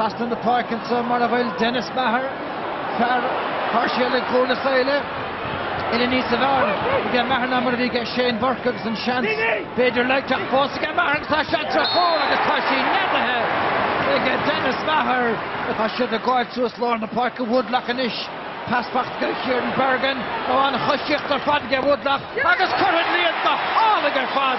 Trust in the park and some Marvel Dennis Maher, Partial Cola Sailor, Eleni Savard, get Maher number of get Shane Burkins and Chance, Peter like to force to get Maher, Shots are four, and it's Tashi never had. They get Dennis Maher, I should have gone to us low in the park of Woodlock and Ish. Pass back to Kieran Bergen, on Hushicht or Fad get Woodlock, Agus currently at the hall of Fad.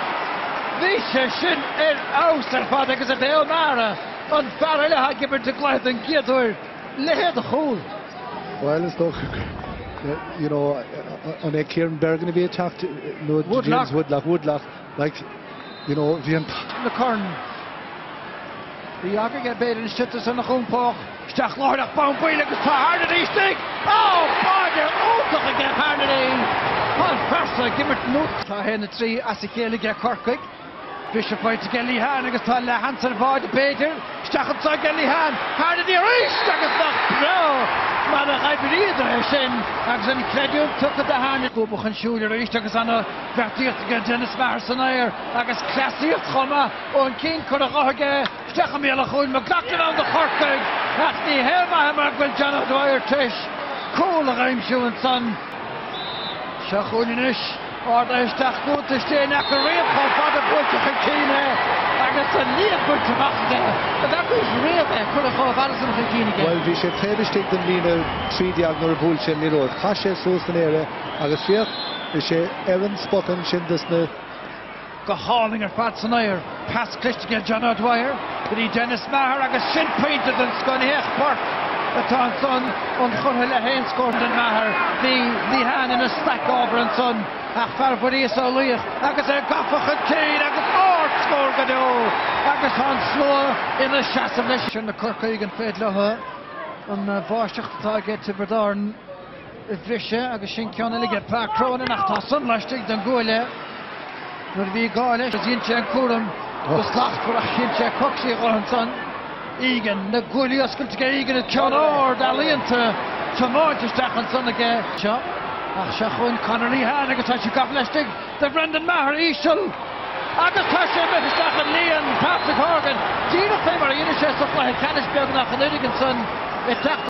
Visha Shin in Aus or Fad, because a BEO Mara. On Farrell, I give it to Glythe and Gidur. Lay the hole. Well, it's look, you know, on a Kieran Bergen to be attacked, no, James Woodlock, like, you know, the Corn. The Yager get bait and shit us on the home park. Stach Lord of Bound Wheeler gets hard at these things. Oh, Barger, oh, to get hard at these. On first, give it no. Tahen the three, as a get Cork. Bishop fight to get Luain, agus tá le Hansen báid Peter, stachad sa get Luain, hard the reach, agus nach bro, maar hybride sin, agus an credu took the hand, go bochan siúil reach, agus anna vertiert get Dennis Maher air, agus classiert choma, on King could have stachad me a chuil, McLaughlin on the Cork, ach the helma hammer gwil John O'Dwyer tish, cool a raim siúin son, Shachulinish. Or there's that good to stay in a career for the book of Kine. And it's a near good to back there. But that was real there. Could have thought Alison of Kine again. Well, we should try to stick them in a 3 diagonal bullshit in the road. Kasha Sostanera, Agassier, we should Evan Spotton, Shindusner. Go hauling her fats and air. Pass Clish to get John O'Dwyer. But he Dennis Maher, I got shin painted and Scunny Park. The son on Churhilla Hain scored in Maher. The hand in a stack over and son. Ach Farfuri is so Luich. Agus a Gaffach and Kane. Agus Ort scored Gado. Agus on slow in the Shas of Lish. And the Cork Egan Fed Loha. And Vorschach target to Berdorn. Visha. Agus Shinkion and get Park Crown and Achtasson. Lashtig than Gule. Will be Gale. Zinche and Kurum. The Slacht for a Hinche Coxie and son. Egan, the Gulios could get Egan and John Ord, Alliant to more to Stachan son again. Shachun Connery Han, Agatasha Gaflestig, the Brendan Maher, Ishul, Agatasha Metastachan Leon, Patrick Horgan, Gina Famer, Unishes of Like Canisberg, Nachanigan son,